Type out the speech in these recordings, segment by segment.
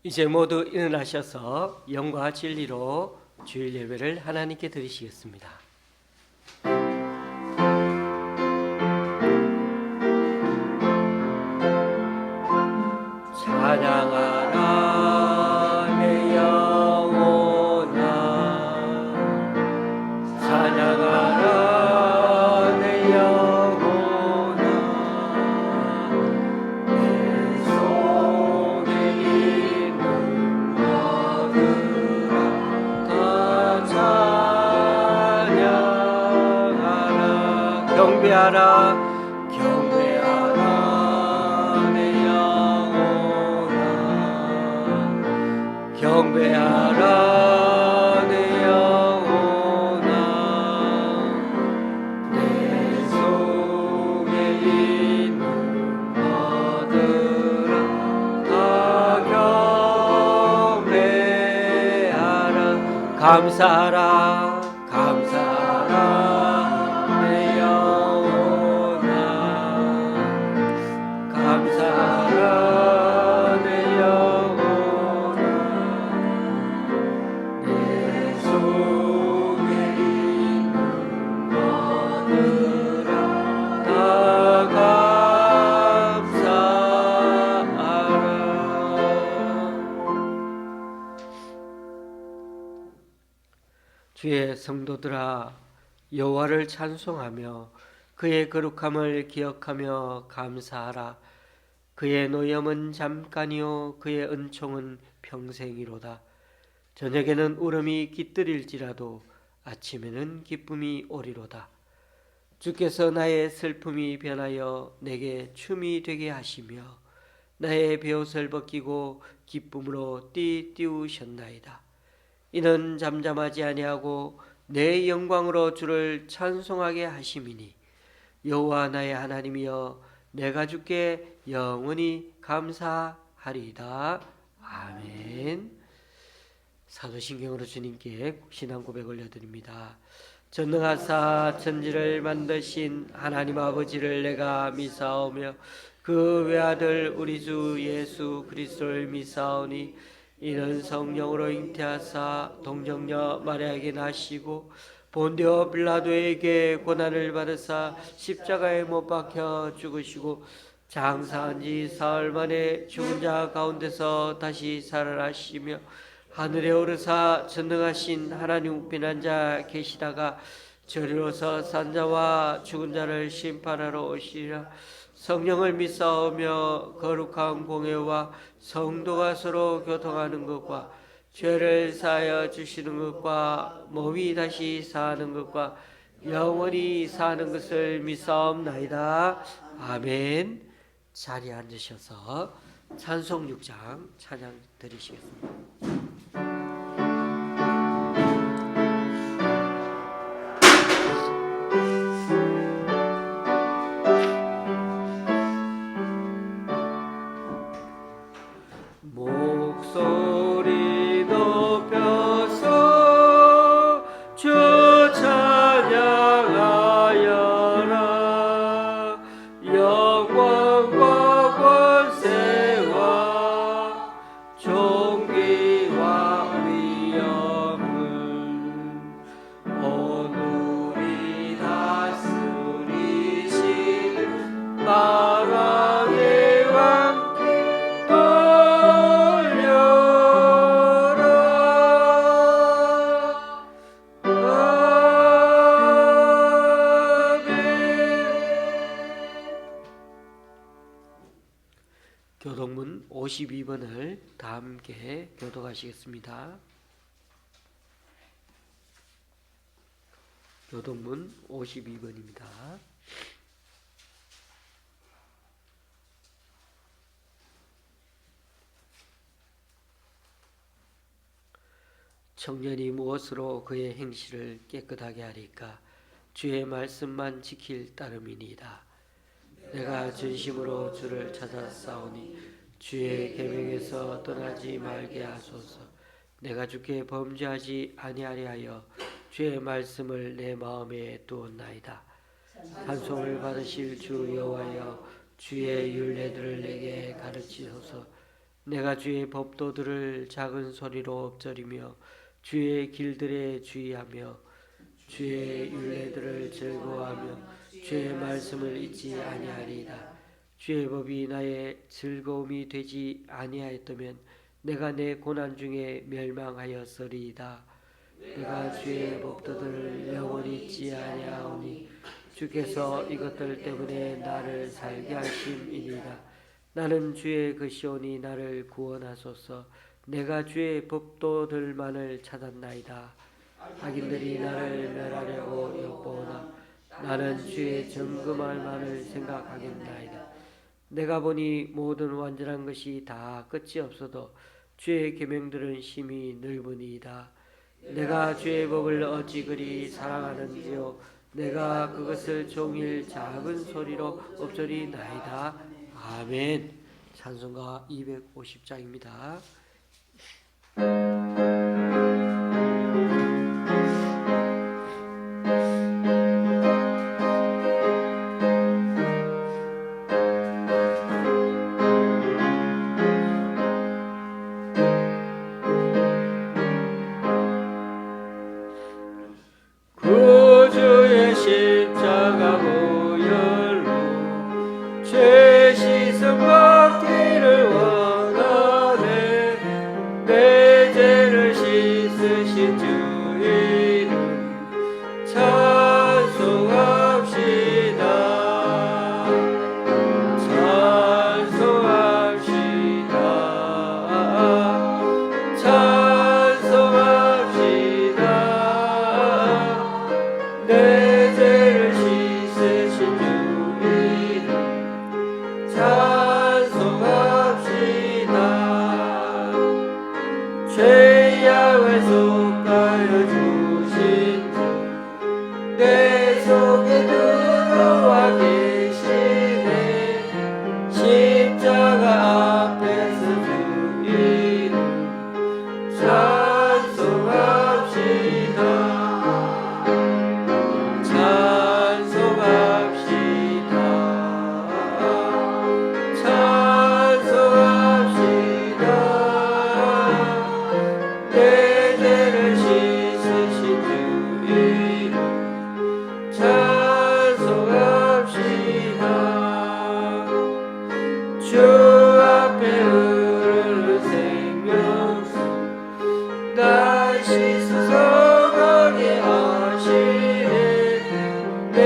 이제 모두 일어나셔서 영과 진리로 주일 예배를 하나님께 드리시겠습니다. 찬양하라 내 영혼아, 찬양하라 내 영혼아, 내 속에 있는 것들아 다 찬양하라. 경배하라 경배하라 내 영혼아, 경배하라 내 영혼아, 내 속에 있는 것들아 다 경배하라. 감사하라 감사하라 내 영혼아, 감사하라 내 영혼아, 내 속에 있는 것들아 다 감사하라. 주의 성도들아, 여호와를 찬송하며 그의 거룩함을 기억하며 감사하라. 그의 노염은 잠깐이요 그의 은총은 평생이로다. 저녁에는 울음이 깃들일지라도 아침에는 기쁨이 오리로다. 주께서 나의 슬픔이 변하여 내게 춤이 되게 하시며 나의 베옷을 벗기고 기쁨으로 띠띠우셨나이다. 이는 잠잠하지 아니하고 내 영광으로 주를 찬송하게 하심이니, 여호와 나의 하나님이여 내가 주께 영원히 감사하리이다. 아멘. 사도신경으로 주님께 신앙 고백 올려드립니다. 전능하사 천지를 만드신 하나님 아버지를 내가 믿사오며 그 외아들 우리 주 예수 그리스도를 믿사오니, 이는 성령으로 잉태하사 동정녀 마리아에게 나시고 본디오 빌라도에게 고난을 받으사 십자가에 못 박혀 죽으시고 장사한 지 사흘 만에 죽은 자 가운데서 다시 살아나시며 하늘에 오르사 전능하신 하나님 우편에 앉아 계시다가 저리로서 산 자와 죽은 자를 심판하러 오시리라. 성령을 믿사오며 거룩한 공회와 성도가 서로 교통하는 것과 죄를 사하여 주시는 것과 몸이 다시 사는 것과 영원히 사는 것을 믿사옵나이다. 아멘. 자리에 앉으셔서 찬송 6장 찬양 드리시겠습니다. 목소리 높여서 주 찬양하여라. 영광과 권세와 존귀와 위엄을 오늘이 다스리시는 만왕의 왕께 돌려라. 교독문 52번을 다 함께 교독하시겠습니다. 교독문 52번입니다. 청년이 무엇으로 그의 행실을 깨끗하게 하리까? 주의 말씀만 지킬 따름이니이다. 내가 진심으로 주를 찾아 싸우니 주의 계명에서 떠나지 말게 하소서. 내가 주께 범죄하지 아니하리 하여 주의 말씀을 내 마음에 두었나이다. 찬송을 받으실 주 여호와여, 주의 율례들을 내게 가르치소서. 내가 주의 법도들을 작은 소리로 엎드리며 주의 길들에 주의하며 주의 율례들을 즐거워하며 주의 말씀을 잊지 아니하리이다. 주의 법이 나의 즐거움이 되지 아니하였다면 내가 내 고난 중에 멸망하였으리이다. 내가 주의 법도들을 영원히 잊지 아니하오니 주께서 이것들 때문에 나를 살게 하심이니이다. 나는 주의 것이오니 나를 구원하소서. 내가 주의 법도들만을 찾았나이다. 악인들이 나를 멸하려고 엿보오나 나는 주의 정금할만을 생각하겠나이다. 내가 보니 모든 완전한 것이 다 끝이 없어도 주의 계명들은 심히 넓으니이다. 내가 주의 법을 어찌 그리 사랑하는지요. 내가 그것을 종일 작은 소리로 엎드리나이다. 아멘. 찬송가 250장입니다. 구주의 십자가 보혈로 죄 씻음 받기를 원하네. 내 죄를 씻으신 주 이름 찬송합시다. 찬송합시다. 찬송합시다. 내 죄를 씻으신 주 이름 찬송합시다. 죄악을 속하여 주신 주 내 속에 들어와 계시네. 십자가 앞에서 주 이름 찬송합시다. 찬송합시다. 찬송합시다. 내 죄를 씻으신 주 이름 찬송합시다. 주 앞에 흐르는 생명수 날 씻어서 가게 하시네. 내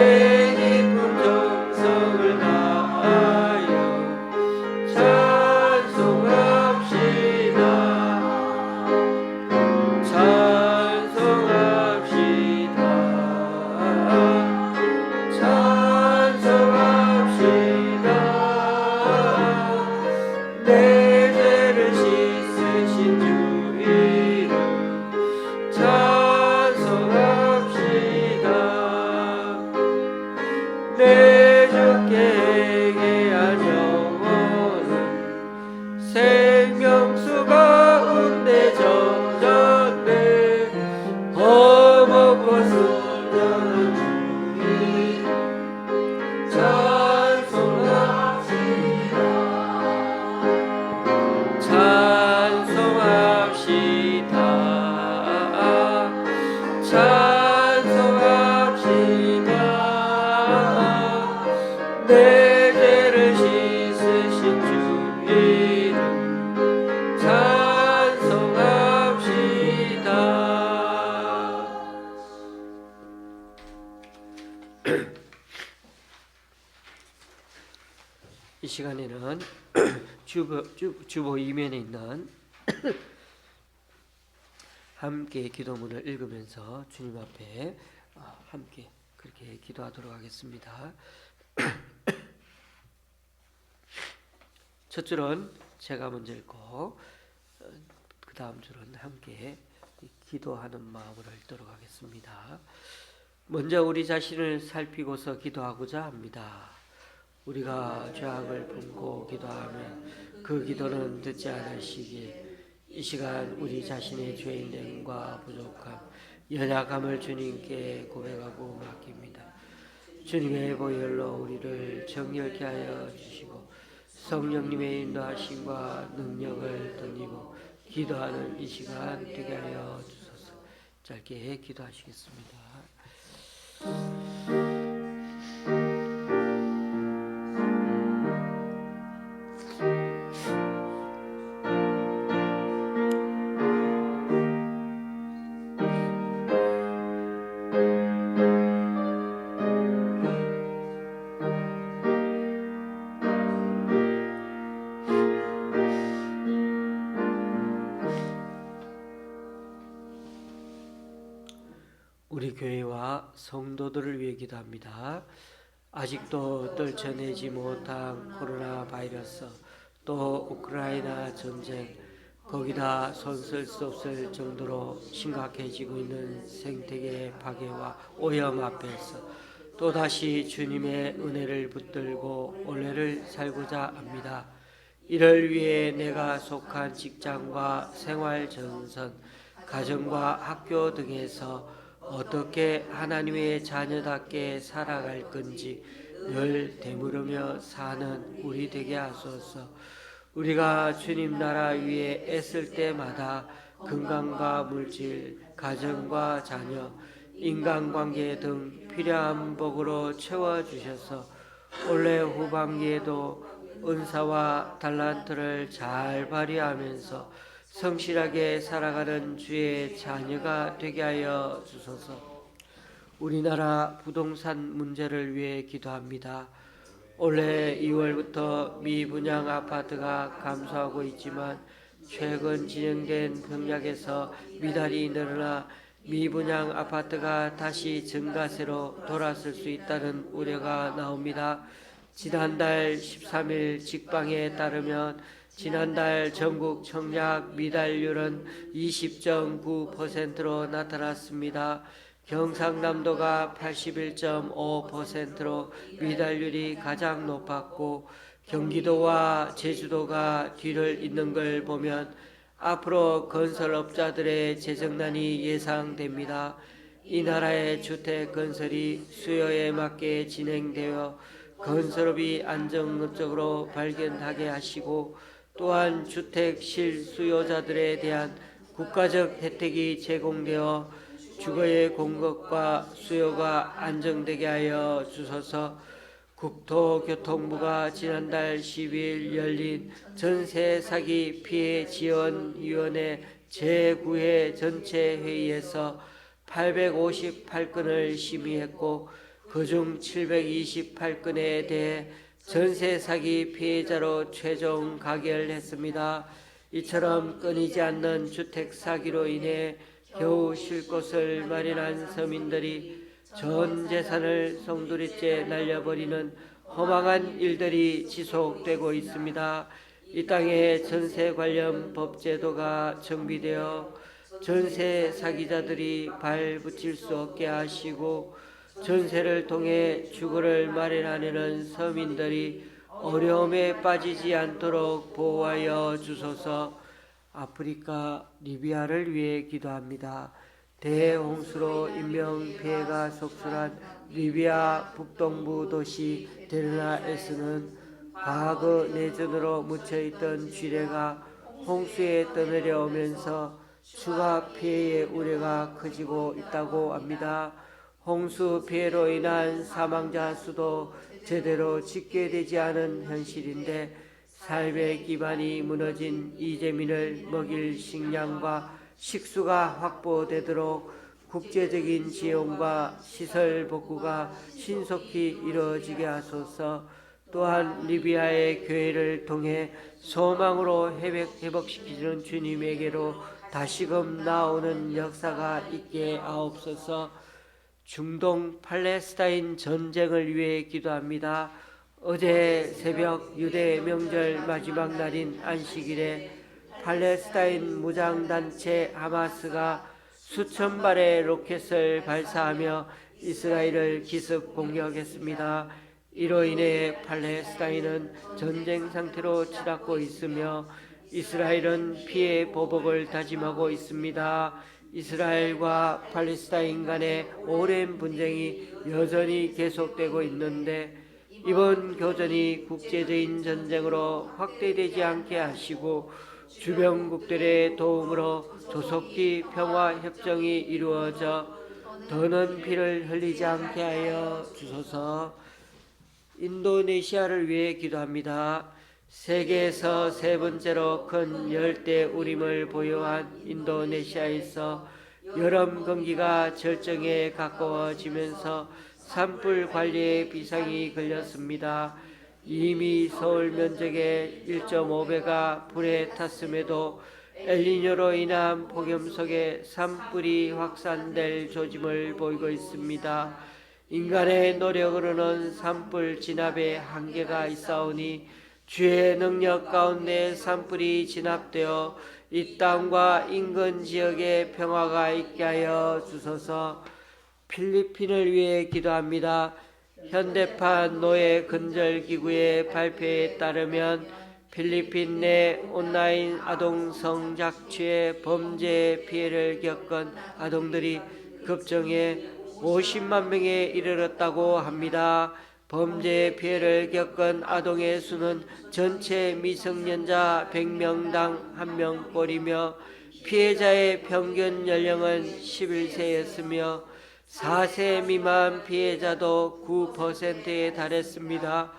깊은 정성을 다하여 찬송합시다. 찬송합시다. 찬송합시다. 내 죄를 씻으신 주 이름 찬송합시다. 내 주께 회개한 영혼은 생명수 가운데 젖었네. 험없고 순전한 주 이름 찬송합시다. 찬송합시다. 찬송합시다. 내 죄를 씻으신 주 이름 찬송합시다. 이 시간에는 주보 이면에 있는 함께 기도문을 읽으면서 주님 앞에 함께 그렇게 기도하도록 하겠습니다. 첫 줄은 제가 먼저 읽고 그 다음 줄은 함께 기도하는 마음으로 읽도록 하겠습니다. 먼저 우리 자신을 살피고서 기도하고자 합니다. 우리가 죄악을 품고 기도하면 그 기도는 듣지 않으시기에 이 시간 우리 자신의 죄인됨과 부족함, 연약함을 주님께 고백하고 맡깁니다. 주님의 보혈로 우리를 정결케 하여 주시고 성령님의 인도하심과 능력을 덧입어 기도하는 이 시간 되게 하여 주소서. 짧게 기도하시겠습니다. 우리 교회와 성도들을 위해 기도합니다. 아직도 떨쳐내지 못한 코로나 바이러스, 또 우크라이나 전쟁, 거기다 손쓸 수 없을 정도로 심각해지고 있는 생태계 파괴와 오염 앞에서 또다시 주님의 은혜를 붙들고 올해를 살고자 합니다. 이를 위해 내가 속한 직장과 생활 전선, 가정과 학교 등에서 어떻게 하나님의 자녀답게 살아갈 건지 늘 되물으며 사는 우리 되게 하소서. 우리가 주님 나라 위에 애쓸 때마다 건강과 물질, 가정과 자녀, 인간관계 등 필요한 복으로 채워주셔서 올해 후반기에도 은사와 달란트를 잘 발휘하면서 성실하게 살아가는 주의 자녀가 되게 하여 주소서. 우리나라 부동산 문제를 위해 기도합니다. 올해 2월부터 미분양 아파트가 감소하고 있지만 최근 진행된 공약에서 미달이 늘어나 미분양 아파트가 다시 증가세로 돌아설 수 있다는 우려가 나옵니다. 지난달 13일 직방에 따르면 지난달 전국 청약 미달률은 20.9%로 나타났습니다. 경상남도가 81.5%로 미달률이 가장 높았고 경기도와 제주도가 뒤를 잇는 걸 보면 앞으로 건설업자들의 재정난이 예상됩니다. 이 나라의 주택 건설이 수요에 맞게 진행되어 건설업이 안정적으로 발견하게 하시고 또한 주택 실수요자들에 대한 국가적 혜택이 제공되어 주거의 공급과 수요가 안정되게 하여 주소서. 국토교통부가 지난달 12일 열린 전세 사기 피해 지원위원회 제9회 전체 회의에서 858건을 심의했고 그중 728건에 대해 전세 사기 피해자로 최종 가결했습니다. 이처럼 끊이지 않는 주택 사기로 인해 겨우 쉴 곳을 마련한 서민들이 전 재산을 송두리째 날려버리는 허망한 일들이 지속되고 있습니다. 이 땅에 전세 관련 법제도가 정비되어 전세 사기자들이 발붙일 수 없게 하시고 전세를 통해 주거를 마련하려는 서민들이 어려움에 빠지지 않도록 보호하여 주소서. 아프리카 리비아를 위해 기도합니다. 대홍수로 인명피해가 속출한 리비아 북동부 도시 데르나에서는 과거 내전으로 묻혀있던 쥐레가 홍수에 떠내려오면서 추가 피해의 우려가 커지고 있다고 합니다. 홍수 피해로 인한 사망자 수도 제대로 집계되지 않은 현실인데 삶의 기반이 무너진 이재민을 먹일 식량과 식수가 확보되도록 국제적인 지원과 시설 복구가 신속히 이루어지게 하소서. 또한 리비아의 교회를 통해 소망으로 회복시키는 주님에게로 다시금 나오는 역사가 있게 하옵소서. 중동 팔레스타인 전쟁을 위해 기도합니다. 어제 새벽 유대 명절 마지막 날인 안식일에 팔레스타인 무장단체 하마스가 수천 발의 로켓을 발사하며 이스라엘을 기습 공격했습니다. 이로 인해 팔레스타인은 전쟁 상태로 치닫고 있으며 이스라엘은 피해 보복을 다짐하고 있습니다. 이스라엘과 팔레스타인 간의 오랜 분쟁이 여전히 계속되고 있는데 이번 교전이 국제적인 전쟁으로 확대되지 않게 하시고 주변국들의 도움으로 조속히 평화 협정이 이루어져 더는 피를 흘리지 않게 하여 주소서. 인도네시아를 위해 기도합니다. 세계에서 세 번째로 큰 열대 우림을 보유한 인도네시아에서 여름 건기가 절정에 가까워지면서 산불 관리에 비상이 걸렸습니다. 이미 서울 면적의 1.5배가 불에 탔음에도 엘니뇨로 인한 폭염 속에 산불이 확산될 조짐을 보이고 있습니다. 인간의 노력으로는 산불 진압에 한계가 있사오니 주의 능력 가운데 산불이 진압되어 이 땅과 인근 지역에 평화가 있게 하여 주소서. 필리핀을 위해 기도합니다. 현대판 노예 근절 기구의 발표에 따르면 필리핀 내 온라인 아동 성착취의 범죄 피해를 겪은 아동들이 급증해 50만 명에 이르렀다고 합니다. 범죄 피해를 겪은 아동의 수는 전체 미성년자 100명당 1명꼴이며 피해자의 평균 연령은 11세였으며 4세 미만 피해자도 9%에 달했습니다.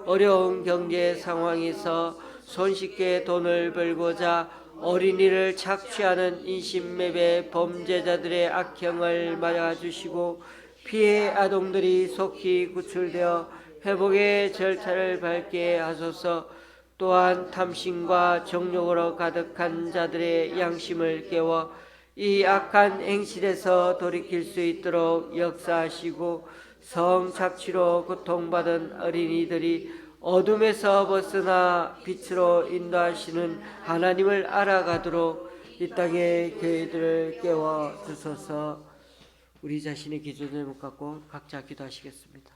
어려운 경제 상황에서 손쉽게 돈을 벌고자 어린이를 착취하는 인신매매 범죄자들의 악행을 막아주시고 피해 아동들이 속히 구출되어 회복의 절차를 밟게 하소서. 또한 탐심과 정욕으로 가득한 자들의 양심을 깨워 이 악한 행실에서 돌이킬 수 있도록 역사하시고 성착취로 고통받은 어린이들이 어둠에서 벗어나 빛으로 인도하시는 하나님을 알아가도록 이 땅의 교회들을 깨워 주소서. 우리 자신의 기도 제목 갖고 각자 기도하시겠습니다.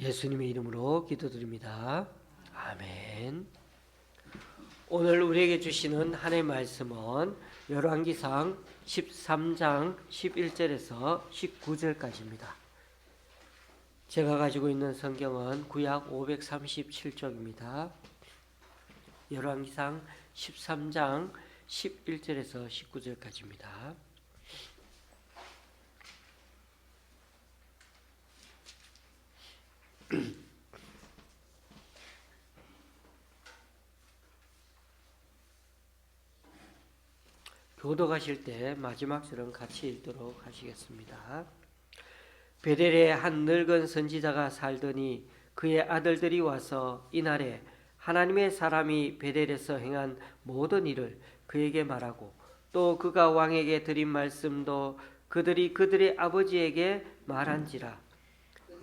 예수님의 이름으로 기도드립니다. 아멘. 오늘 우리에게 주시는 하나님의 말씀은 열왕기상 13장 11절에서 19절까지입니다. 제가 가지고 있는 성경은 구약 537쪽입니다. 열왕기상 13장 11절에서 19절까지입니다. 교도가실 때 마지막 절은 같이 읽도록 하시겠습니다. 베델에 한 늙은 선지자가 살더니 그의 아들들이 와서 이날에 하나님의 사람이 베델에서 행한 모든 일을 그에게 말하고 또 그가 왕에게 드린 말씀도 그들이 그들의 아버지에게 말한지라.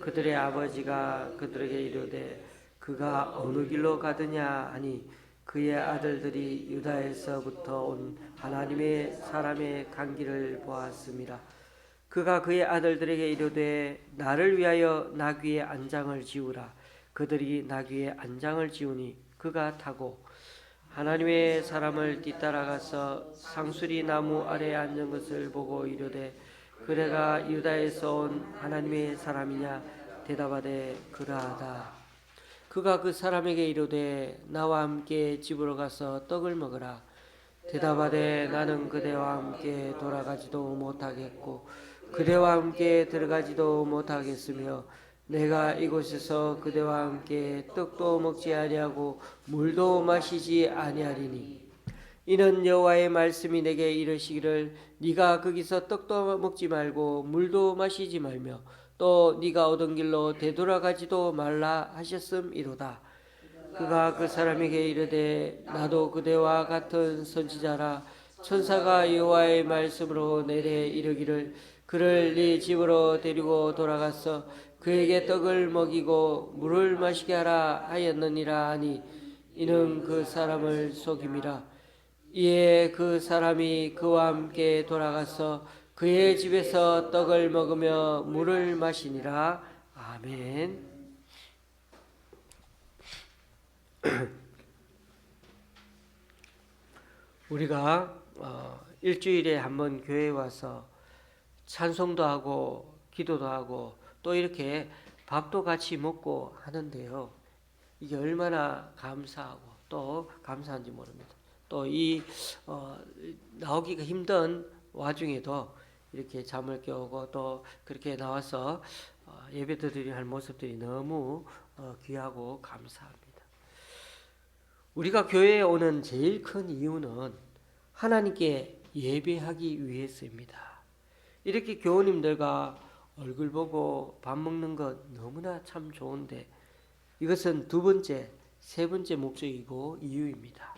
그들의 아버지가 그들에게 이르되 그가 어느 길로 가느냐 하니 그의 아들들이 유다에서부터 온 하나님의 사람의 간기를 보았음이라. 그가 그의 아들들에게 이르되 나를 위하여 나귀의 안장을 지우라. 그들이 나귀의 안장을 지우니 그가 타고 하나님의 사람을 뒤따라가서 상수리 나무 아래에 앉은 것을 보고 이르되 그대가 유다에서 온 하나님의 사람이냐? 대답하되 그러하다. 그가 그 사람에게 이르되 나와 함께 집으로 가서 떡을 먹으라. 대답하되 나는 그대와 함께 돌아가지도 못하겠고 그대와 함께 들어가지도 못하겠으며 내가 이곳에서 그대와 함께 떡도 먹지 아니하고 물도 마시지 아니하리니 이는 여호와의 말씀이 내게 이르시기를 네가 거기서 떡도 먹지 말고 물도 마시지 말며 또 네가 오던 길로 되돌아가지도 말라 하셨음이로다. 그가 그 사람에게 이르되 나도 그대와 같은 선지자라. 천사가 여호와의 말씀으로 내게 이르기를 그를 네 집으로 데리고 돌아가서 그에게 떡을 먹이고 물을 마시게 하라 하였느니라 하니 이는 그 사람을 속임이라. 이에 그 사람이 그와 함께 돌아가서 그의 집에서 떡을 먹으며 물을 마시니라. 아멘. 우리가 일주일에 한번 교회에 와서 찬송도 하고 기도도 하고 또 이렇게 밥도 같이 먹고 하는데요. 이게 얼마나 감사하고 또 감사한지 모릅니다. 또 이 나오기가 힘든 와중에도 이렇게 잠을 깨우고 또 그렇게 나와서 예배드리는 할 모습들이 너무 귀하고 감사합니다. 우리가 교회에 오는 제일 큰 이유는 하나님께 예배하기 위해서입니다. 이렇게 교우님들과 얼굴 보고 밥 먹는 것 너무나 참 좋은데 이것은 두 번째, 세 번째 목적이고 이유입니다.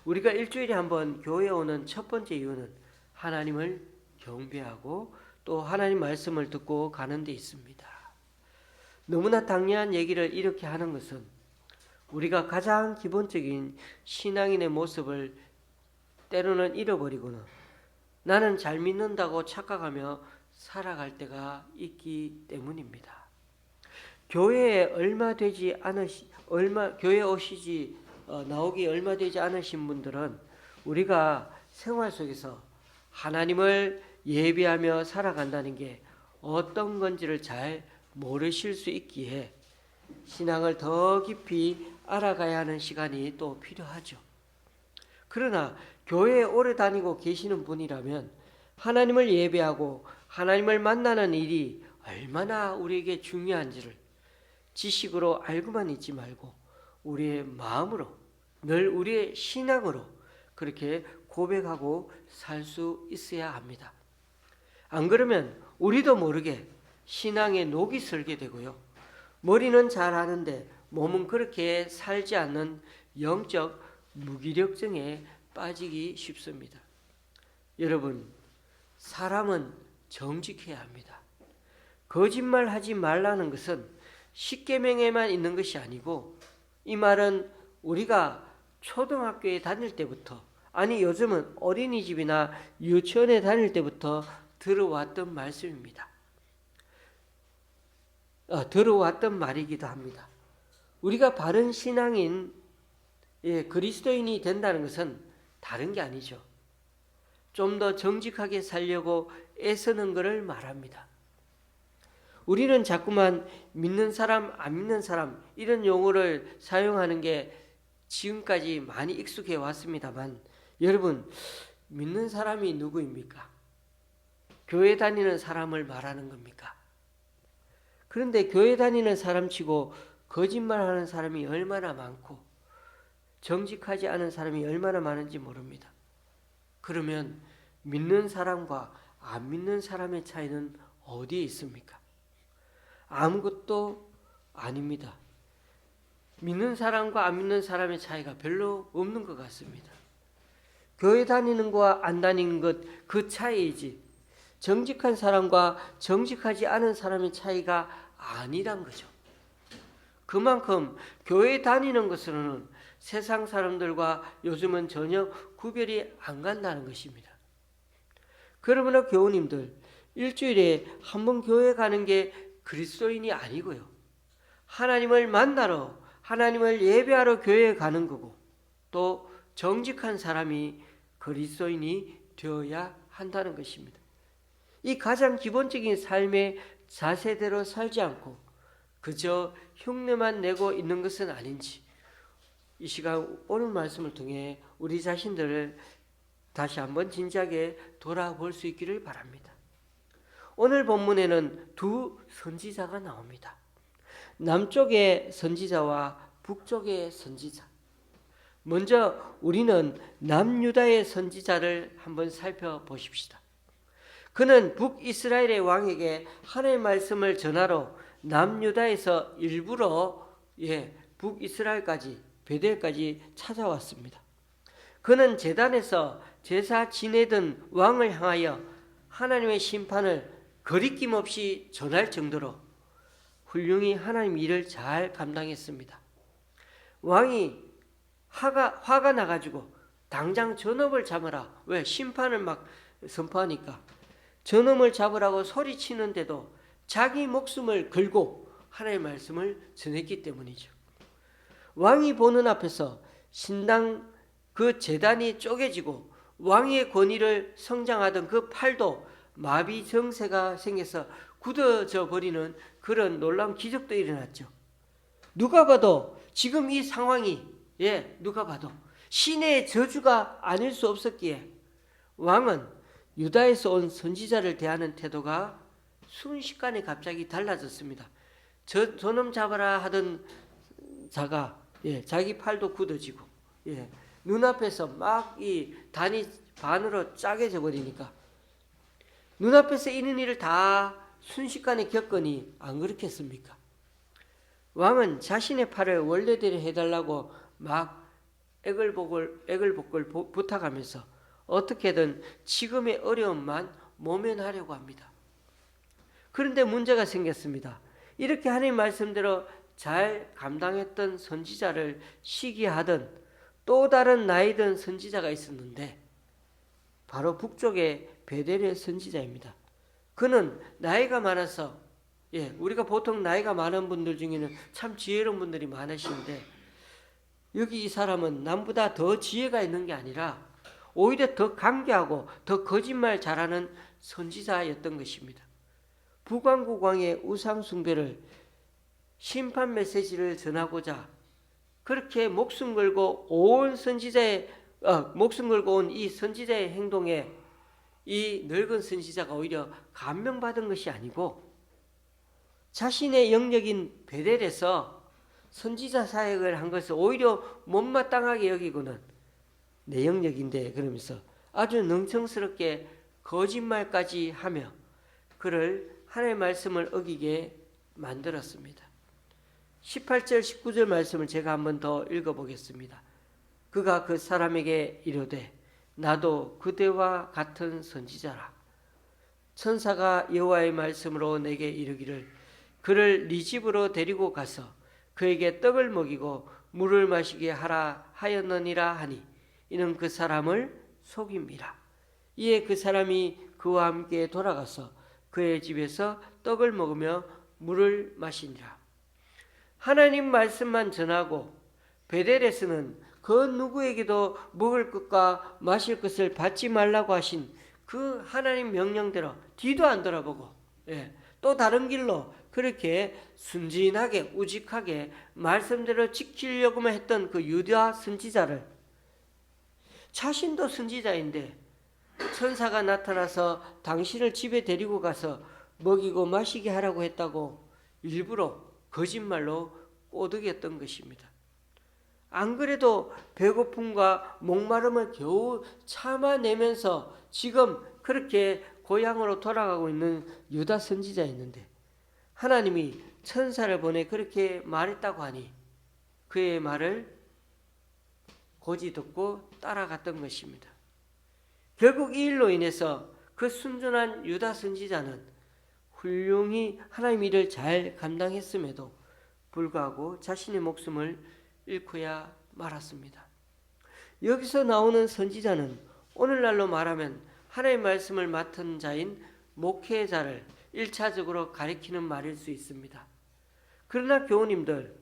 우리가 일주일에 한번 교회에 오는 첫 번째 이유는 하나님을 경배하고 또 하나님 말씀을 듣고 가는 데 있습니다. 너무나 당연한 얘기를 이렇게 하는 것은 우리가 가장 기본적인 신앙인의 모습을 때로는 잃어버리고는 나는 잘 믿는다고 착각하며 살아갈 때가 있기 때문입니다. 교회에 교회 오시지 나오기 얼마 되지 않으신 분들은 우리가 생활 속에서 하나님을 예배하며 살아간다는 게 어떤 건지를 잘 모르실 수 있기에 신앙을 더 깊이 알아가야 하는 시간이 또 필요하죠. 그러나 교회에 오래 다니고 계시는 분이라면 하나님을 예배하고 하나님을 만나는 일이 얼마나 우리에게 중요한지를 지식으로 알고만 있지 말고 우리의 마음으로 늘 우리의 신앙으로 그렇게 고백하고 살 수 있어야 합니다. 안 그러면 우리도 모르게 신앙에 녹이 슬게 되고요. 머리는 잘 아는데 몸은 그렇게 살지 않는 영적 무기력증에 빠지기 쉽습니다. 여러분, 사람은 정직해야 합니다. 거짓말하지 말라는 것은 십계명에만 있는 것이 아니고 이 말은 우리가 초등학교에 다닐 때부터 아니 요즘은 어린이집이나 유치원에 다닐 때부터 들어왔던 말씀입니다. 들어왔던 말이기도 합니다. 우리가 바른 신앙인 그리스도인이 된다는 것은 다른 게 아니죠. 좀 더 정직하게 살려고 애쓰는 것을 말합니다. 우리는 자꾸만 믿는 사람, 안 믿는 사람 이런 용어를 사용하는 게 지금까지 많이 익숙해 왔습니다만 여러분, 믿는 사람이 누구입니까? 교회 다니는 사람을 말하는 겁니까? 그런데 교회 다니는 사람치고 거짓말하는 사람이 얼마나 많고 정직하지 않은 사람이 얼마나 많은지 모릅니다. 그러면 믿는 사람과 안 믿는 사람의 차이는 어디에 있습니까? 아무것도 아닙니다. 믿는 사람과 안 믿는 사람의 차이가 별로 없는 것 같습니다. 교회 다니는 것과 안 다니는 것 그 차이이지 정직한 사람과 정직하지 않은 사람의 차이가 아니란 거죠. 그만큼 교회 다니는 것으로는 세상 사람들과 요즘은 전혀 구별이 안 간다는 것입니다. 그러므로 교우님들 일주일에 한 번 교회 가는 게 그리스도인이 아니고요. 하나님을 만나러 하나님을 예배하러 교회에 가는 거고 또 정직한 사람이 그리스도인이 되어야 한다는 것입니다. 이 가장 기본적인 삶의 자세대로 살지 않고 그저 흉내만 내고 있는 것은 아닌지 이 시간 오늘 말씀을 통해 우리 자신들을 다시 한번 진지하게 돌아볼 수 있기를 바랍니다. 오늘 본문에는 두 선지자가 나옵니다. 남쪽의 선지자와 북쪽의 선지자. 먼저 우리는 남유다의 선지자를 한번 살펴보십시다. 그는 북이스라엘의 왕에게 하나님의 말씀을 전하러 남유다에서 일부러 북이스라엘까지 베델까지 찾아왔습니다. 그는 제단에서 제사 지내던 왕을 향하여 하나님의 심판을 거리낌 없이 전할 정도로 훌륭히 하나님 일을 잘 감당했습니다. 왕이 화가 나가지고 당장 저놈을 잡아라. 왜? 심판을 막 선포하니까. 저놈을 잡으라고 소리치는데도 자기 목숨을 걸고 하나님의 말씀을 전했기 때문이죠. 왕이 보는 앞에서 신당 그 제단이 쪼개지고 왕의 권위를 성장하던 그 팔도 마비 증세가 생겨서 굳어져 버리는 그런 놀라운 기적도 일어났죠. 누가 봐도 지금 이 상황이 누가 봐도 신의 저주가 아닐 수 없었기에 왕은 유다에서 온 선지자를 대하는 태도가 순식간에 갑자기 달라졌습니다. 저놈 잡아라 하던 자가 자기 팔도 굳어지고 눈앞에서 막 이 단이 반으로 짜개져 버리니까 눈앞에서 있는 일을 다 순식간에 겪으니 안 그렇겠습니까? 왕은 자신의 팔을 원래대로 해달라고 막 애걸복걸 부탁하면서 어떻게든 지금의 어려움만 모면하려고 합니다. 그런데 문제가 생겼습니다. 이렇게 하나님 말씀대로 잘 감당했던 선지자를 시기하던 또 다른 나이 든 선지자가 있었는데 바로 북쪽의 베델의 선지자입니다. 그는 나이가 많아서 우리가 보통 나이가 많은 분들 중에는 참 지혜로운 분들이 많으신데 여기 이 사람은 남보다 더 지혜가 있는 게 아니라 오히려 더 강교하고 더 거짓말 잘하는 선지자였던 것입니다. 북왕국 왕의 우상 숭배를 심판 메시지를 전하고자 그렇게 목숨 걸고 온 이 선지자의 행동에 이 늙은 선지자가 오히려 감명받은 것이 아니고 자신의 영역인 베델에서 선지자 사역을 한 것을 오히려 못마땅하게 여기고는 내 영역인데 그러면서 아주 능청스럽게 거짓말까지 하며 그를 하나님의 말씀을 어기게 만들었습니다. 18절 19절 말씀을 제가 한번 더 읽어보겠습니다. 그가 그 사람에게 이르되 나도 그대와 같은 선지자라. 천사가 여호와의 말씀으로 내게 이르기를 그를 네 집으로 데리고 가서 그에게 떡을 먹이고 물을 마시게 하라 하였느니라 하니 이는 그 사람을 속임이라. 이에 그 사람이 그와 함께 돌아가서 그의 집에서 떡을 먹으며 물을 마시니라. 하나님 말씀만 전하고 베델에서는 그 누구에게도 먹을 것과 마실 것을 받지 말라고 하신 그 하나님 명령대로 뒤도 안 돌아보고 또 다른 길로 그렇게 순진하게 우직하게 말씀대로 지키려고만 했던 그 유다 선지자를 자신도 선지자인데 천사가 나타나서 당신을 집에 데리고 가서 먹이고 마시게 하라고 했다고 일부러 거짓말로 꼬드겼던 것입니다. 안 그래도 배고픔과 목마름을 겨우 참아내면서 지금 그렇게 고향으로 돌아가고 있는 유다 선지자였는데 하나님이 천사를 보내 그렇게 말했다고 하니 그의 말을 고지 듣고 따라갔던 것입니다. 결국 이 일로 인해서 그 순전한 유다 선지자는 훌륭히 하나님 일을 잘 감당했음에도 불구하고 자신의 목숨을 잃고야 말았습니다. 여기서 나오는 선지자는 오늘날로 말하면 하나님의 말씀을 맡은 자인 목회자를 1차적으로 가리키는 말일 수 있습니다. 그러나 교우님들,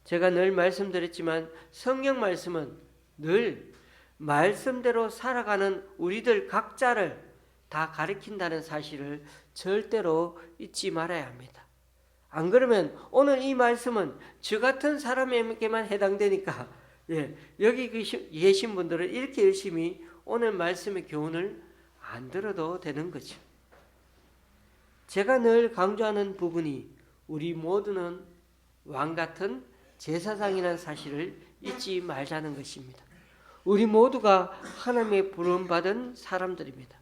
제가 늘 말씀드렸지만 성경 말씀은 늘 말씀대로 살아가는 우리들 각자를 다 가리킨다는 사실을 절대로 잊지 말아야 합니다. 안 그러면 오늘 이 말씀은 저 같은 사람에게만 해당되니까 여기 계신 분들은 이렇게 열심히 오늘 말씀의 교훈을 안 들어도 되는 거죠. 제가 늘 강조하는 부분이 우리 모두는 왕 같은 제사장이라는 사실을 잊지 말자는 것입니다. 우리 모두가 하나님의 부름받은 사람들입니다.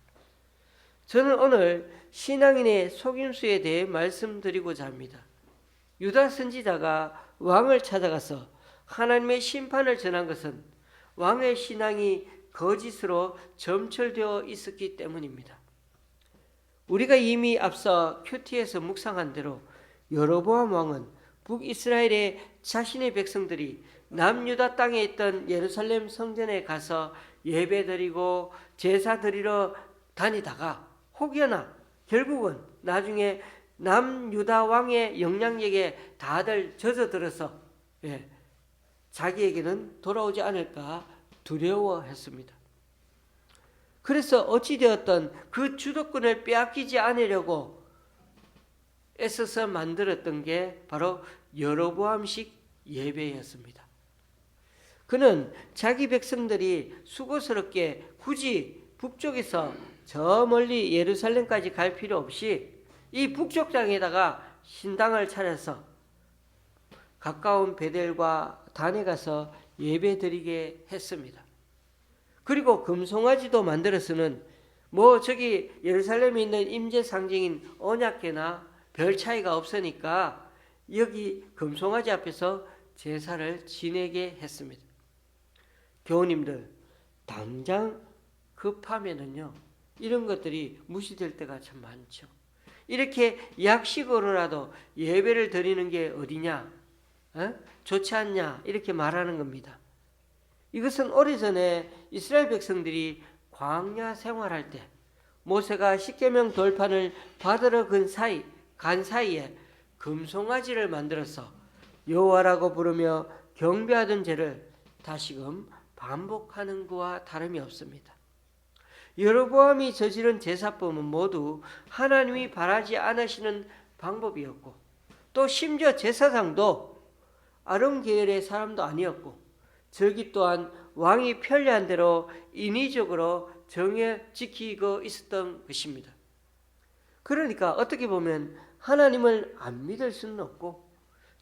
저는 오늘 신앙인의 속임수에 대해 말씀드리고자 합니다. 유다 선지자가 왕을 찾아가서 하나님의 심판을 전한 것은 왕의 신앙이 거짓으로 점철되어 있었기 때문입니다. 우리가 이미 앞서 큐티에서 묵상한 대로 여로보암 왕은 북이스라엘의 자신의 백성들이 남유다 땅에 있던 예루살렘 성전에 가서 예배드리고 제사 드리러 다니다가 혹여나 결국은 나중에 남유다 왕의 영향력에 다들 젖어들어서 자기에게는 돌아오지 않을까 두려워했습니다. 그래서 어찌되었던 그 주도권을 빼앗기지 않으려고 애써서 만들었던 게 바로 여로보암식 예배였습니다. 그는 자기 백성들이 수고스럽게 굳이 북쪽에서 저 멀리 예루살렘까지 갈 필요 없이 이 북쪽 땅에다가 신당을 차려서 가까운 베델과 단에 가서 예배드리게 했습니다. 그리고 금송아지도 만들어서는 저기 예루살렘에 있는 임재 상징인 언약궤나 별 차이가 없으니까 여기 금송아지 앞에서 제사를 지내게 했습니다. 교우님들, 당장 급하면은요 이런 것들이 무시될 때가 참 많죠. 이렇게 약식으로라도 예배를 드리는 게 어디냐, 좋지 않냐 이렇게 말하는 겁니다. 이것은 오래전에 이스라엘 백성들이 광야 생활할 때 모세가 십계명 돌판을 받으러 간 사이에 금송아지를 만들어서 여호와라고 부르며 경배하던 죄를 다시금 반복하는 것과 다름이 없습니다. 여로보암이 저지른 제사법은 모두 하나님이 바라지 않으시는 방법이었고 또 심지어 제사장도 아론 계열의 사람도 아니었고 절기 또한 왕이 편리한 대로 인위적으로 정해 지키고 있었던 것입니다. 그러니까 어떻게 보면 하나님을 안 믿을 수는 없고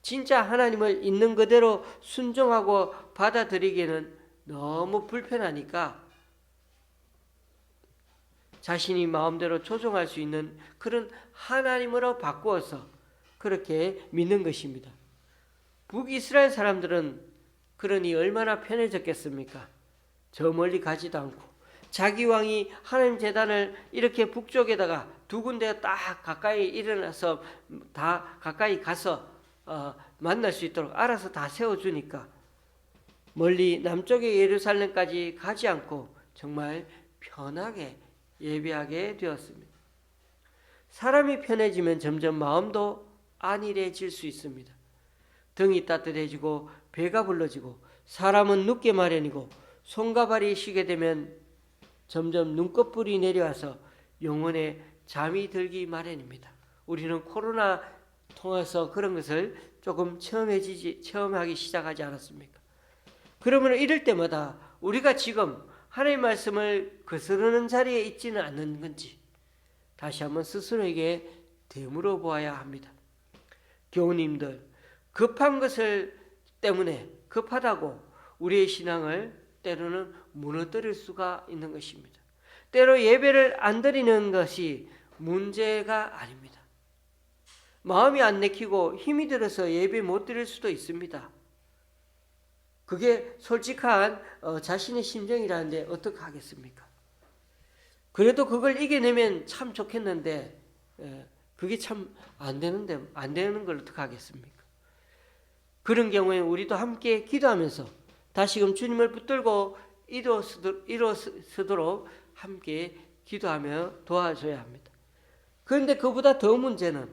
진짜 하나님을 있는 그대로 순종하고 받아들이기에는 너무 불편하니까 자신이 마음대로 조종할 수 있는 그런 하나님으로 바꾸어서 그렇게 믿는 것입니다. 북이스라엘 사람들은 그러니 얼마나 편해졌겠습니까? 저 멀리 가지도 않고 자기 왕이 하나님 제단을 이렇게 북쪽에다가 두 군데 딱 가까이 일어나서 다 가까이 가서 만날 수 있도록 알아서 다 세워주니까 멀리 남쪽의 예루살렘까지 가지 않고 정말 편하게 예배하게 되었습니다. 사람이 편해지면 점점 마음도 안일해질 수 있습니다. 등이 따뜻해지고 배가 불러지고 사람은 눕게 마련이고 손과 발이 쉬게 되면 점점 눈꺼풀이 내려와서 영혼에 잠이 들기 마련입니다. 우리는 코로나 통해서 그런 것을 조금 체험하기 시작하지 않았습니까? 그러면 이럴 때마다 우리가 지금 하나님의 말씀을 거스르는 자리에 있지는 않는 건지 다시 한번 스스로에게 되물어 보아야 합니다. 교우님들, 급한 것을 때문에 급하다고 우리의 신앙을 때로는 무너뜨릴 수가 있는 것입니다. 때로 예배를 안 드리는 것이 문제가 아닙니다. 마음이 안 내키고 힘이 들어서 예배 못 드릴 수도 있습니다. 그게 솔직한 자신의 심정이라는데 어떻게 하겠습니까? 그래도 그걸 이겨내면 참 좋겠는데 그게 참 안 되는 걸 어떻게 하겠습니까? 그런 경우에 우리도 함께 기도하면서 다시금 주님을 붙들고 일어서도록 함께 기도하며 도와줘야 합니다. 그런데 그보다 더 문제는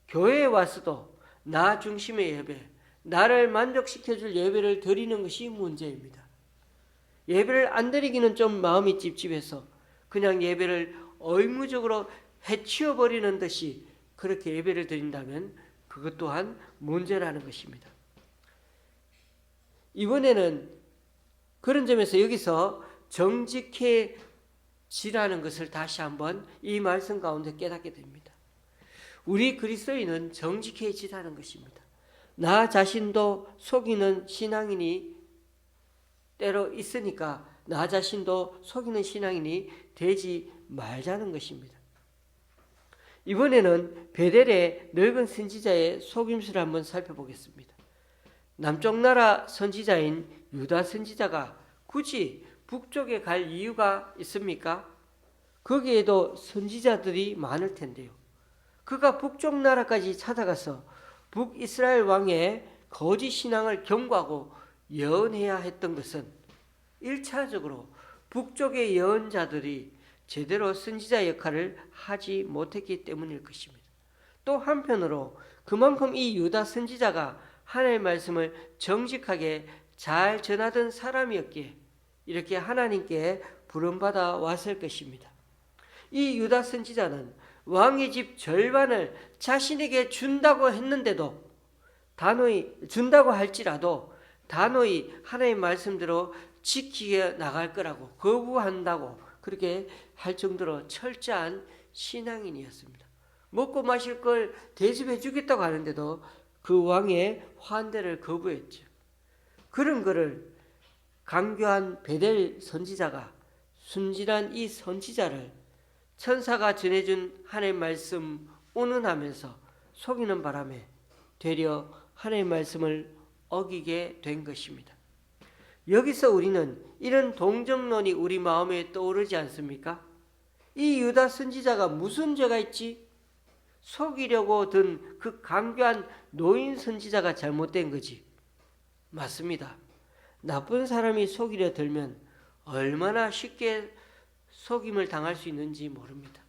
교회에 와서도 나 중심의 예배, 나를 만족시켜줄 예배를 드리는 것이 문제입니다. 예배를 안 드리기는 좀 마음이 찝찝해서 그냥 예배를 의무적으로 해치워버리는 듯이 그렇게 예배를 드린다면 그것 또한 문제라는 것입니다. 이번에는 그런 점에서 여기서 정직해지라는 것을 다시 한번 이 말씀 가운데 깨닫게 됩니다. 우리 그리스도인은 정직해지라는 것입니다. 나 자신도 속이는 신앙인이 때로 있으니까 나 자신도 속이는 신앙인이 되지 말자는 것입니다. 이번에는 베델의 늙은 선지자의 속임수를 한번 살펴보겠습니다. 남쪽 나라 선지자인 유다 선지자가 굳이 북쪽에 갈 이유가 있습니까? 거기에도 선지자들이 많을 텐데요. 그가 북쪽 나라까지 찾아가서 북이스라엘 왕의 거짓 신앙을 경고하고 예언해야 했던 것은 1차적으로 북쪽의 예언자들이 제대로 선지자 역할을 하지 못했기 때문일 것입니다. 또 한편으로 그만큼 이 유다 선지자가 하나님의 말씀을 정직하게 잘 전하던 사람이었기에 이렇게 하나님께 부름받아 왔을 것입니다. 이 유다 선지자는 왕의 집 절반을 자신에게 준다고 했는데도 준다고 할지라도 단호히 하나님의 말씀대로 지키게 나갈 거라고 거부한다고 그렇게 할 정도로 철저한 신앙인이었습니다. 먹고 마실 걸 대접해 주겠다고 하는데도 그 왕의 환대를 거부했죠. 그런 거를 강교한 베델 선지자가 순진한 이 선지자를 천사가 전해준 하나님의 말씀 운운하면서 속이는 바람에 되려 하나님의 말씀을 어기게 된 것입니다. 여기서 우리는 이런 동정론이 우리 마음에 떠오르지 않습니까? 이 유다 선지자가 무슨 죄가 있지? 속이려고 든 그 강교한 노인 선지자가 잘못된 거지. 맞습니다. 나쁜 사람이 속이려 들면 얼마나 쉽게 속임을 당할 수 있는지 모릅니다.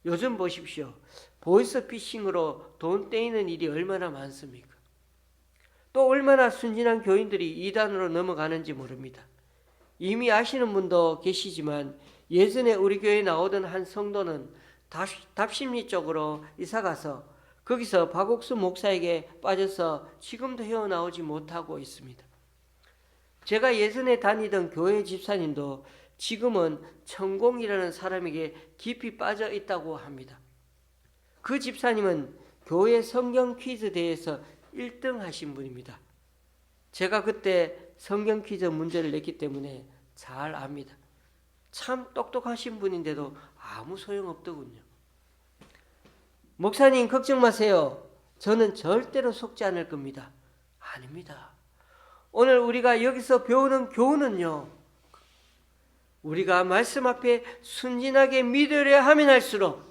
요즘 보십시오. 보이스피싱으로 돈 떼이는 일이 얼마나 많습니까? 또 얼마나 순진한 교인들이 이단으로 넘어가는지 모릅니다. 이미 아시는 분도 계시지만 예전에 우리 교회에 나오던 한 성도는 답심리 쪽으로 이사가서 거기서 박옥수 목사에게 빠져서 지금도 헤어나오지 못하고 있습니다. 제가 예전에 다니던 교회 집사님도 지금은 천공이라는 사람에게 깊이 빠져 있다고 합니다. 그 집사님은 교회 성경 퀴즈 대회에서 1등 하신 분입니다. 제가 그때 성경 퀴즈 문제를 냈기 때문에 잘 압니다. 참 똑똑하신 분인데도 아무 소용없더군요. 목사님 걱정 마세요. 저는 절대로 속지 않을 겁니다. 아닙니다. 오늘 우리가 여기서 배우는 교훈은요, 우리가 말씀 앞에 순진하게 믿으려 하면 할수록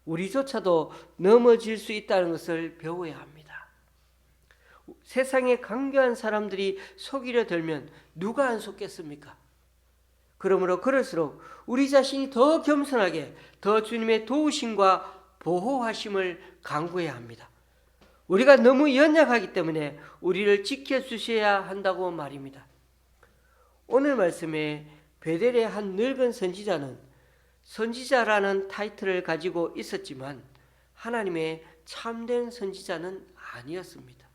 우리조차도 넘어질 수 있다는 것을 배워야 합니다. 세상에 강교한 사람들이 속이려 들면 누가 안 속겠습니까? 그러므로 그럴수록 우리 자신이 더 겸손하게 더 주님의 도우심과 보호하심을 간구해야 합니다. 우리가 너무 연약하기 때문에 우리를 지켜주셔야 한다고 말입니다. 오늘 말씀에 베델의 한 늙은 선지자는 선지자라는 타이틀을 가지고 있었지만 하나님의 참된 선지자는 아니었습니다.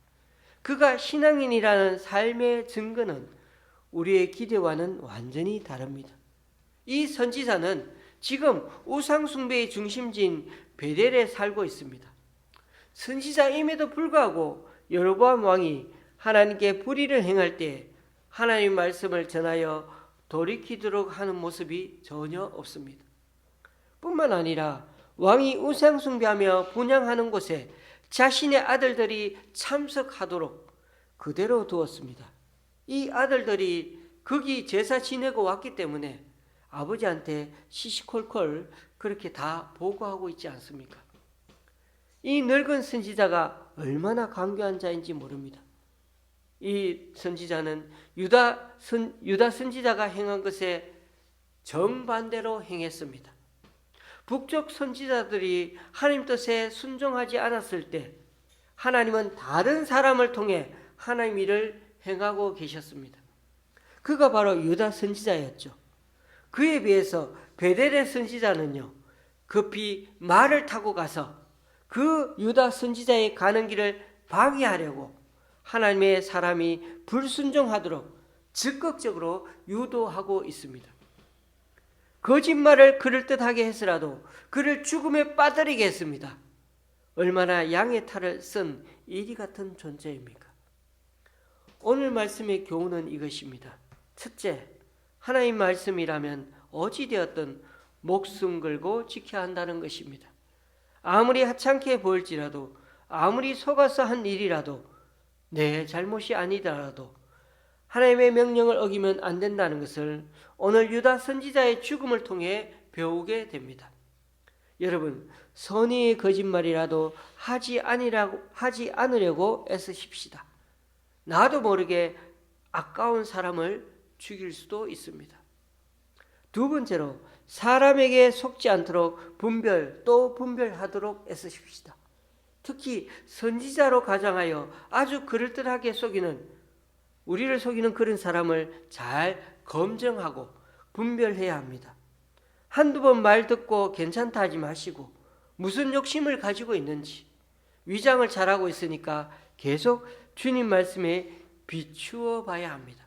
그가 신앙인이라는 삶의 증거는 우리의 기대와는 완전히 다릅니다. 이 선지자는 지금 우상숭배의 중심지인 베델에 살고 있습니다. 선지자임에도 불구하고 여로보암 왕이 하나님께 불의를 행할 때 하나님의 말씀을 전하여 돌이키도록 하는 모습이 전혀 없습니다. 뿐만 아니라 왕이 우상숭배하며 분향하는 곳에 자신의 아들들이 참석하도록 그대로 두었습니다. 이 아들들이 거기 제사 지내고 왔기 때문에 아버지한테 시시콜콜 그렇게 다 보고하고 있지 않습니까? 이 늙은 선지자가 얼마나 강교한 자인지 모릅니다. 이 선지자는 유다 선지자가 행한 것에 정반대로 행했습니다. 북쪽 선지자들이 하나님 뜻에 순종하지 않았을 때 하나님은 다른 사람을 통해 하나님 일을 행하고 계셨습니다. 그가 바로 유다 선지자였죠. 그에 비해서 베델의 선지자는요, 급히 말을 타고 가서 그 유다 선지자의 가는 길을 방해하려고 하나님의 사람이 불순종하도록 적극적으로 유도하고 있습니다. 거짓말을 그럴듯하게 해서라도 그를 죽음에 빠뜨리게 했습니다. 얼마나 양의 탈을 쓴 이리 같은 존재입니까? 오늘 말씀의 교훈은 이것입니다. 첫째, 하나님 말씀이라면 어찌되었든 목숨 걸고 지켜야 한다는 것입니다. 아무리 하찮게 보일지라도, 아무리 속아서 한 일이라도, 내 잘못이 아니더라도 하나님의 명령을 어기면 안 된다는 것을 오늘 유다 선지자의 죽음을 통해 배우게 됩니다. 여러분, 선의의 거짓말이라도 하지 않으려고 애쓰십시다. 나도 모르게 아까운 사람을 죽일 수도 있습니다. 두 번째로, 사람에게 속지 않도록 분별하도록 애쓰십시다. 특히 선지자로 가장하여 아주 그럴듯하게 우리를 속이는 그런 사람을 잘 검증하고 분별해야 합니다. 한두 번 말 듣고 괜찮다 하지 마시고, 무슨 욕심을 가지고 있는지, 위장을 잘하고 있으니까 계속 주님 말씀에 비추어 봐야 합니다.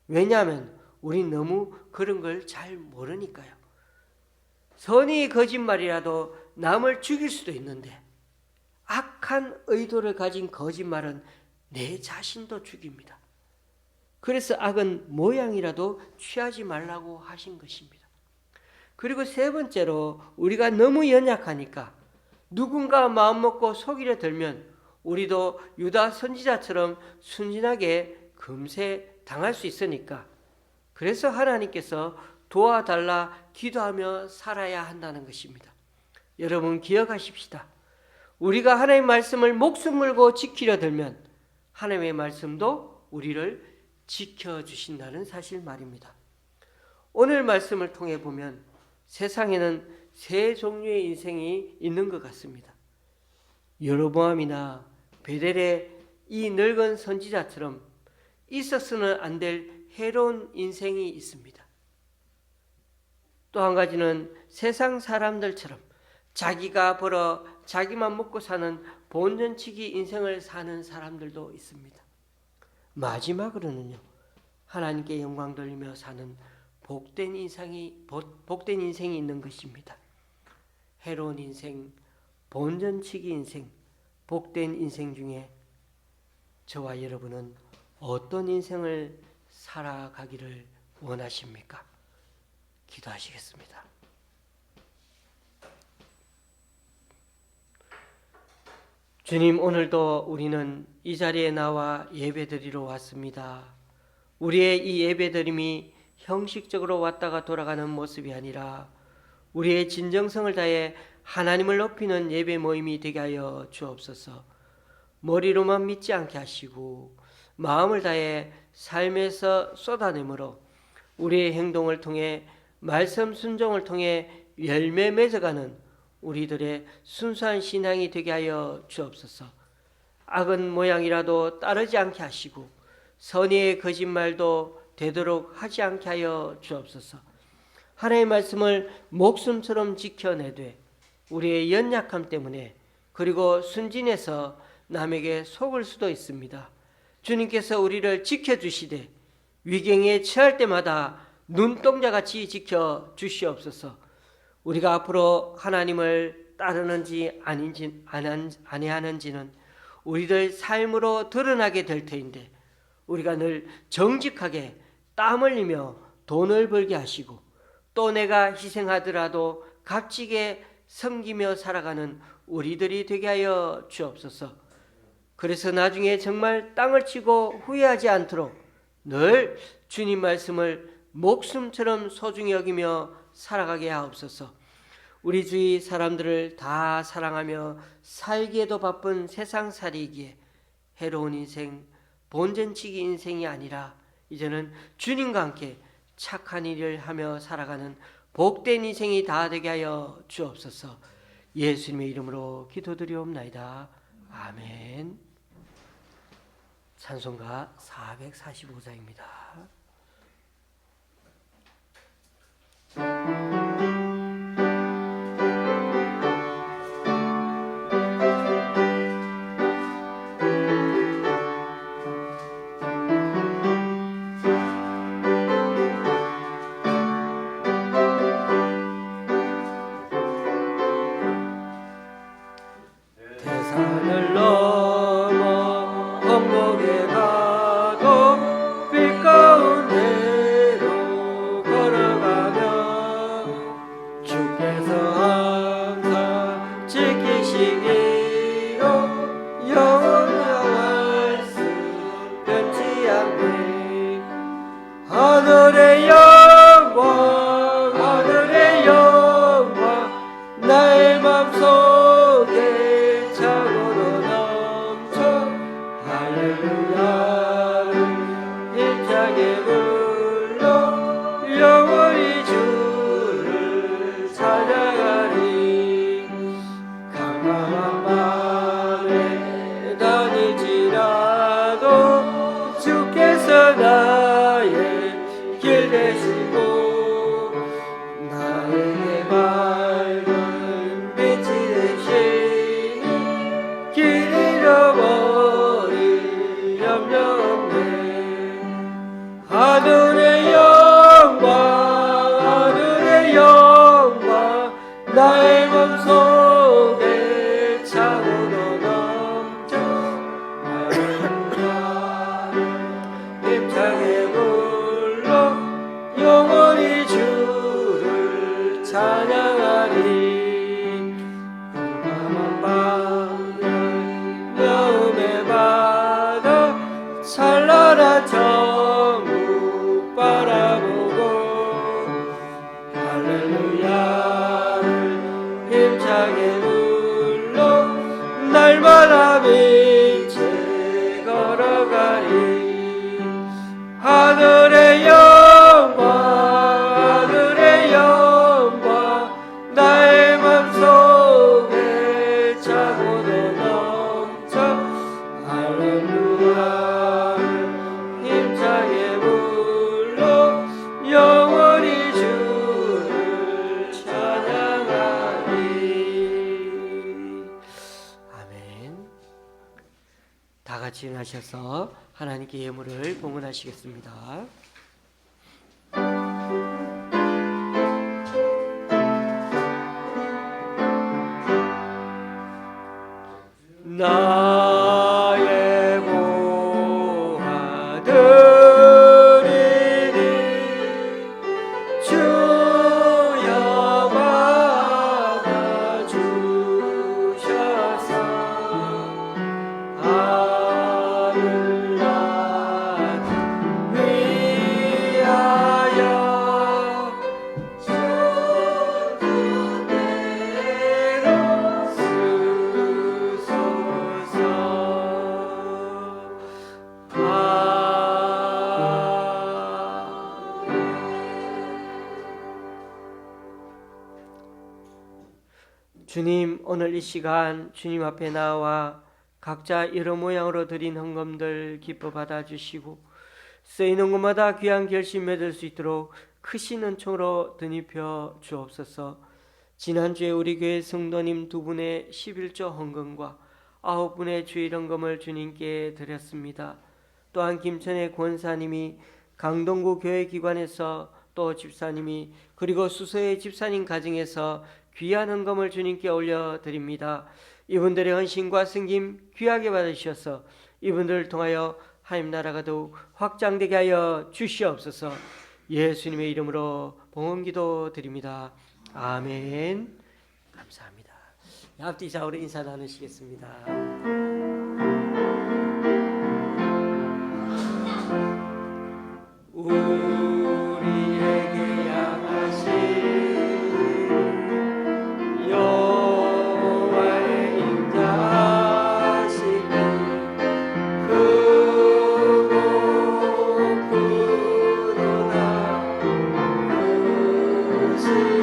왜냐하면 우린 너무 그런 걸 잘 모르니까요. 선의 거짓말이라도 남을 죽일 수도 있는데, 악한 의도를 가진 거짓말은 내 자신도 죽입니다. 그래서 악은 모양이라도 취하지 말라고 하신 것입니다. 그리고 세 번째로, 우리가 너무 연약하니까 누군가 마음먹고 속이려 들면 우리도 유다 선지자처럼 순진하게 금세 당할 수 있으니까, 그래서 하나님께서 도와달라 기도하며 살아야 한다는 것입니다. 여러분, 기억하십시다. 우리가 하나님의 말씀을 목숨 걸고 지키려 들면 하나님의 말씀도 우리를 지켜주신다는 사실 말입니다. 오늘 말씀을 통해 보면 세상에는 세 종류의 인생이 있는 것 같습니다. 여로보암이나 베델의 이 늙은 선지자처럼 있어서는 안 될 해로운 인생이 있습니다. 또 한 가지는 세상 사람들처럼 자기가 벌어 자기만 먹고 사는 본전치기 인생을 사는 사람들도 있습니다. 마지막으로는요, 하나님께 영광 돌리며 사는 복된 인생이 있는 것입니다. 해로운 인생, 본전치기 인생, 복된 인생 중에 저와 여러분은 어떤 인생을 살아가기를 원하십니까? 기도하시겠습니다. 주님, 오늘도 우리는 이 자리에 나와 예배드리러 왔습니다. 우리의 이 예배드림이 형식적으로 왔다가 돌아가는 모습이 아니라 우리의 진정성을 다해 하나님을 높이는 예배 모임이 되게 하여 주옵소서. 머리로만 믿지 않게 하시고 마음을 다해 삶에서 쏟아내므로 우리의 행동을 통해, 말씀 순종을 통해 열매 맺어가는 우리들의 순수한 신앙이 되게 하여 주옵소서. 악은 모양이라도 따르지 않게 하시고 선의의 거짓말도 되도록 하지 않게 하여 주옵소서. 하나님의 말씀을 목숨처럼 지켜내되 우리의 연약함 때문에, 그리고 순진해서 남에게 속을 수도 있습니다. 주님께서 우리를 지켜주시되 위경에 처할 때마다 눈동자같이 지켜주시옵소서. 우리가 앞으로 하나님을 따르는지 아니하는지는 우리들 삶으로 드러나게 될 터인데, 우리가 늘 정직하게 땀 흘리며 돈을 벌게 하시고 또 내가 희생하더라도 값지게 섬기며 살아가는 우리들이 되게 하여 주옵소서. 그래서 나중에 정말 땅을 치고 후회하지 않도록 늘 주님 말씀을 목숨처럼 소중히 여기며 살아가게 하옵소서. 우리 주위 사람들을 다 사랑하며 살기에도 바쁜 세상살이기에 해로운 인생, 본전치기 인생이 아니라 이제는 주님과 함께 착한 일을 하며 살아가는 복된 인생이 다 되게 하여 주옵소서. 예수님의 이름으로 기도드리옵나이다. 아멘. 찬송가 445장입니다. 대산을 넘어 언덕에 가도 빛가운 할렐루야를 힘차게 불러 영원히 주를 찬양하리. 캄캄한 밤에 다닐지라도 주께서 나의 길 되시고 나에게 밝은 빛이 되시니 길 잃어버릴 염려 없네. 하늘의 영광 하늘의 영광 나의 맘속에 차고도 넘쳐. 할렐루야를 힘차게 불러 영원히 주를 찬양하리. 캄캄한 밤을 여음에 받아 찬란한 천국 바라보고 할렐루야를 힘차게 불러 날마다 빛에 걸어가리. 하늘의 영광 하늘의 영광 나의 맘속에 차고도 넘쳐. 할렐루야를 힘차게 불러 영원히 주를 찬양하리. 아멘. 다 같이 일어나셔서 하나님께 예물을 봉헌하시겠습니다. 나의 보아드리니 주여 받아주셔서 하늘 날 위하여 주님대로 쓰소서. 주님, 오늘 이 시간 주님 앞에 나와 각자 여러 모양으로 드린 헌금들 기뻐 받아주시고 쓰이는 곳마다 귀한 결심 맺을 수 있도록 크신 은총으로 드니펴 주옵소서. 지난주에 우리 교회 성도님 2분의 11조 헌금과 9분의 주일 헌금을 주님께 드렸습니다. 또한 김천의 권사님이 강동구 교회기관에서 또 집사님이 그리고 수서의 집사님 가정에서 귀한 헌금을 주님께 올려드립니다. 이분들의 헌신과 승김 귀하게 받으셔서 이분들을 통하여 하나님 나라가 더욱 확장되게 하여 주시옵소서. 예수님의 이름으로 봉헌기도 드립니다. 아멘. 감사합니다. 앞뒤 좌우로 인사 나누시겠습니다. 우리에게 양하신 여호와의 인자심이 크고 크도다 감사합니다.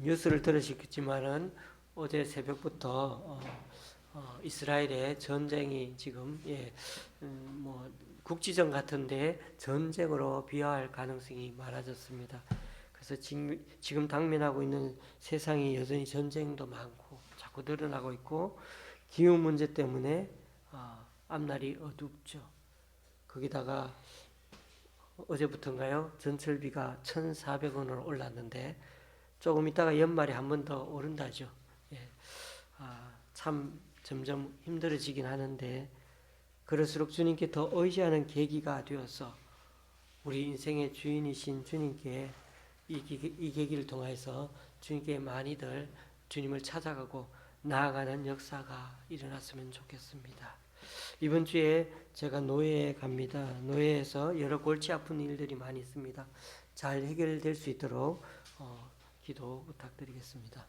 뉴스를 들으셨겠지만은 어제 새벽부터 이스라엘의 전쟁이 지금 뭐 국지전 같은데 전쟁으로 비화할 가능성이 많아졌습니다. 그래서 지금 당면하고 있는 세상이 여전히 전쟁도 많고 자꾸 늘어나고 있고 기후 문제 때문에 앞날이 어둡죠. 거기다가 어제부터인가요? 전철비가 1,400원으로 올랐는데 조금 있다가 연말에 한 번 더 오른다죠. 참 점점 힘들어지긴 하는데 그럴수록 주님께 더 의지하는 계기가 되어서 우리 인생의 주인이신 주님께 이 계기를 통해서 주님께 많이들 주님을 찾아가고 나아가는 역사가 일어났으면 좋겠습니다. 이번 주에 제가 노예에 갑니다. 노예에서 여러 골치 아픈 일들이 많이 있습니다. 잘 해결될 수 있도록 기도 부탁드리겠습니다.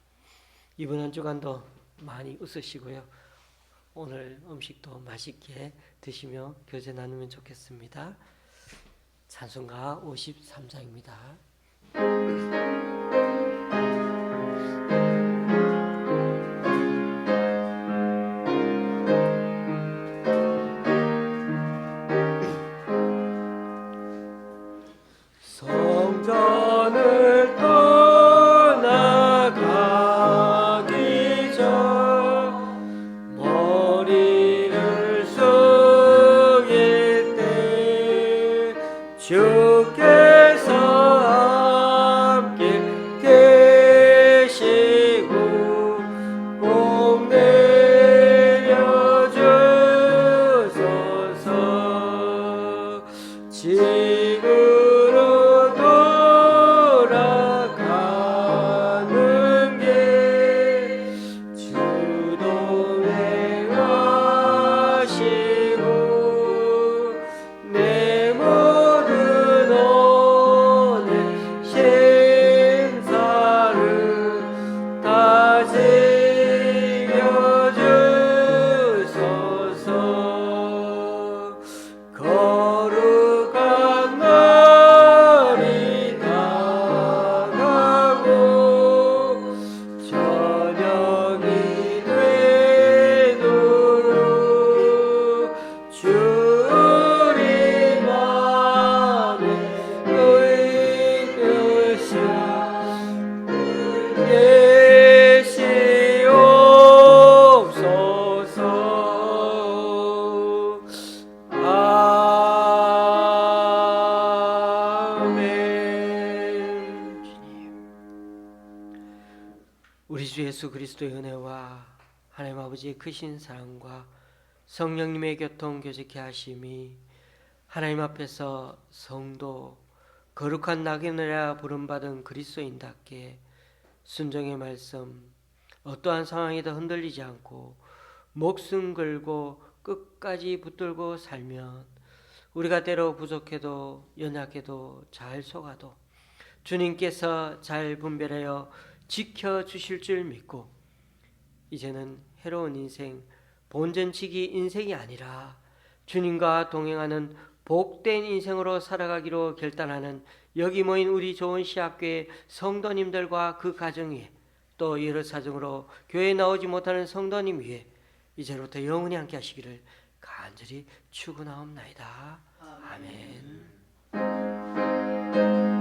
이번 한 주간도 많이 웃으시고요. 오늘 음식도 맛있게 드시며 교제 나누면 좋겠습니다. 찬송가 53장입니다. 성전을 떠나가기 전 머리를 숙일 때 주께서 함께 계시고 복 내려주소서. 지구로 돌아가는 길 주도 행하시고 내 모든 오늘 신사를 다 지켜주소서. 거룩한 날이 다가고 저녁이 되도록 주님 맘에 계시옵소서. 아멘. 주님, 우리 주 예수 그리스도의 은혜와 하나님 아버지의 크신 사랑과 성령님의 교통 교제케 하심이 하나님 앞에서 성도 거룩한 나그네라 부름받은 그리스도인답게 순종의 말씀 어떠한 상황에도 흔들리지 않고 목숨 걸고 끝까지 붙들고 살면 우리가 때로 부족해도 연약해도 잘 속아도 주님께서 잘 분별하여 지켜주실 줄 믿고 이제는 해로운 인생, 본전치기 인생이 아니라 주님과 동행하는 복된 인생으로 살아가기로 결단하는 여기 모인 우리 좋은 시합교회 성도님들과 그 가정 위에 또 여러 사정으로 교회에 나오지 못하는 성도님 위에 이제부터 영원히 함께 하시기를 간절히 축원하옵나이다. 아멘.